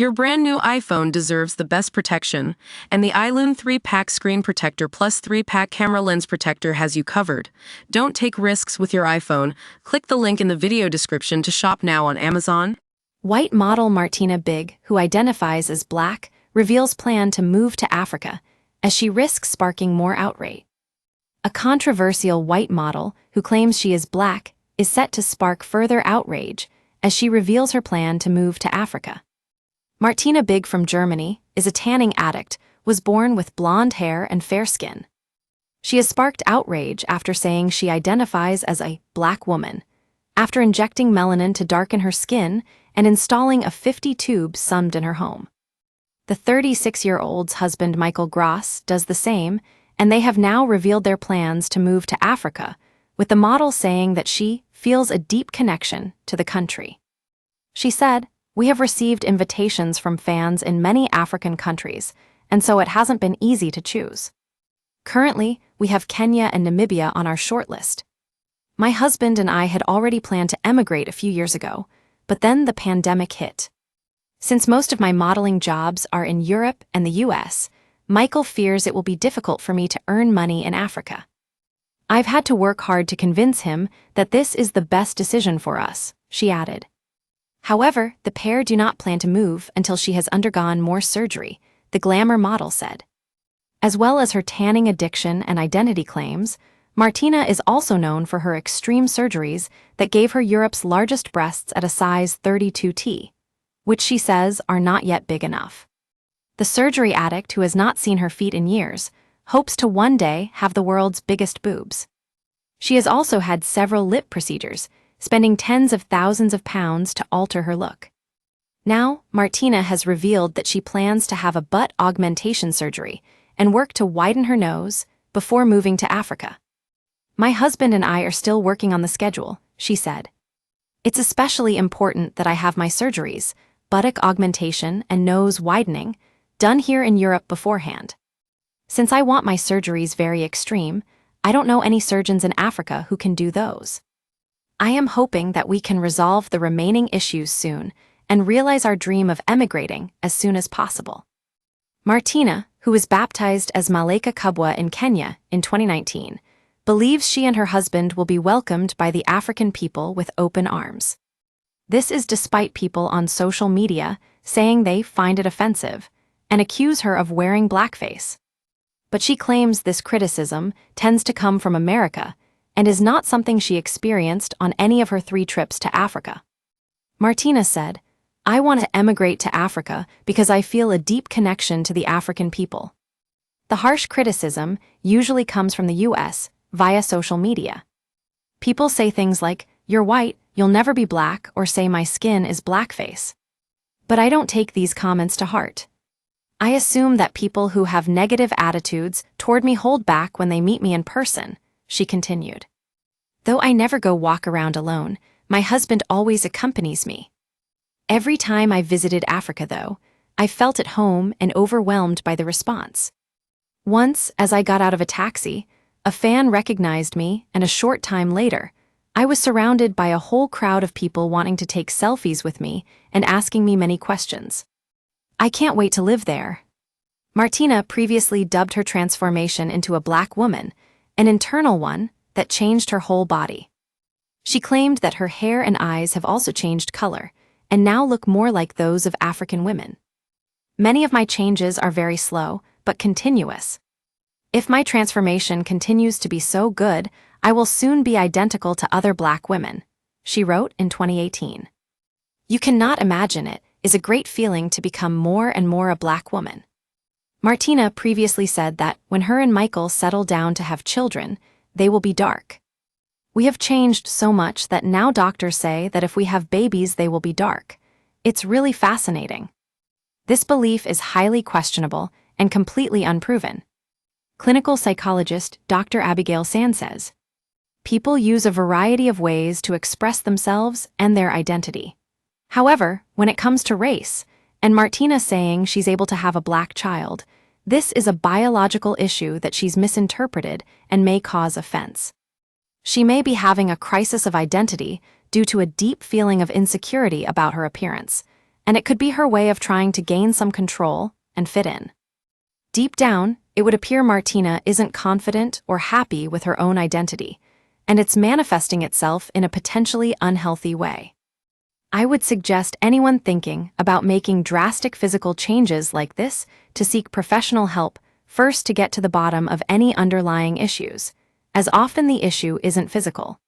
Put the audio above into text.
Your brand new iPhone deserves the best protection, and the iLune 3-pack screen protector plus 3-pack camera lens protector has you covered. Don't take risks with your iPhone. Click the link in the video description to shop now on Amazon. White model Martina Big, who identifies as Black, reveals plan to move to Africa, as she risks sparking more outrage. A controversial white model, who claims she is Black, is set to spark further outrage, as she reveals her plan to move to Africa. Martina Big from Germany is a tanning addict, was born with blonde hair and fair skin. She has sparked outrage after saying she identifies as a Black woman, after injecting melanin to darken her skin and installing a 50 tube summed in her home. The 36-year-old's husband Michael Gross does the same, and they have now revealed their plans to move to Africa, with the model saying that she feels a deep connection to the country. She said, "We have received invitations from fans in many African countries, and so it hasn't been easy to choose. Currently, we have Kenya and Namibia on our shortlist. My husband and I had already planned to emigrate a few years ago, but then the pandemic hit. Since most of my modeling jobs are in Europe and the US, Michael fears it will be difficult for me to earn money in Africa. I've had to work hard to convince him that this is the best decision for us," she added. However, the pair do not plan to move until she has undergone more surgery, the glamour model said. As well as her tanning addiction and identity claims, Martina is also known for her extreme surgeries that gave her Europe's largest breasts at a size 32T, which she says are not yet big enough. The surgery addict, who has not seen her feet in years, hopes to one day have the world's biggest boobs. She has also had several lip procedures, spending tens of thousands of pounds to alter her look. Now, Martina has revealed that she plans to have a butt augmentation surgery and work to widen her nose before moving to Africa. "My husband and I are still working on the schedule," she said. "It's especially important that I have my surgeries, buttock augmentation and nose widening, done here in Europe beforehand. Since I want my surgeries very extreme, I don't know any surgeons in Africa who can do those. I am hoping that we can resolve the remaining issues soon and realize our dream of emigrating as soon as possible." Martina, who was baptized as Malaika Kubwa in Kenya in 2019, believes she and her husband will be welcomed by the African people with open arms. This is despite people on social media saying they find it offensive and accuse her of wearing blackface. But she claims this criticism tends to come from America and is not something she experienced on any of her 3 trips to Africa. Martina said, "I want to emigrate to Africa because I feel a deep connection to the African people." The harsh criticism usually comes from the US via social media. People say things like, "You're white, you'll never be Black," or say my skin is blackface. But I don't take these comments to heart. I assume that people who have negative attitudes toward me hold back when they meet me in person, she continued. "Though I never go walk around alone, my husband always accompanies me. Every time I visited Africa, though, I felt at home and overwhelmed by the response. Once, as I got out of a taxi, a fan recognized me, and a short time later, I was surrounded by a whole crowd of people wanting to take selfies with me and asking me many questions. I can't wait to live there." Martina previously dubbed her transformation into a Black woman, an internal one that changed her whole body. She claimed that her hair and eyes have also changed color and now look more like those of African women. "Many of my changes are very slow, but continuous. If my transformation continues to be so good, I will soon be identical to other Black women," she wrote in 2018. "You cannot imagine it is a great feeling to become more and more a Black woman." Martina previously said that when her and Michael settle down to have children, they will be dark. "We have changed so much that now doctors say that if we have babies they will be dark. It's really fascinating. This belief is highly questionable and completely unproven." Clinical psychologist Dr. Abigail Sand says, "People use a variety of ways to express themselves and their identity. However, when it comes to race, and Martina saying she's able to have a Black child, this is a biological issue that she's misinterpreted and may cause offense. She may be having a crisis of identity due to a deep feeling of insecurity about her appearance, and it could be her way of trying to gain some control and fit in. Deep down, it would appear Martina isn't confident or happy with her own identity, and it's manifesting itself in a potentially unhealthy way. I would suggest anyone thinking about making drastic physical changes like this to seek professional help first to get to the bottom of any underlying issues, as often the issue isn't physical.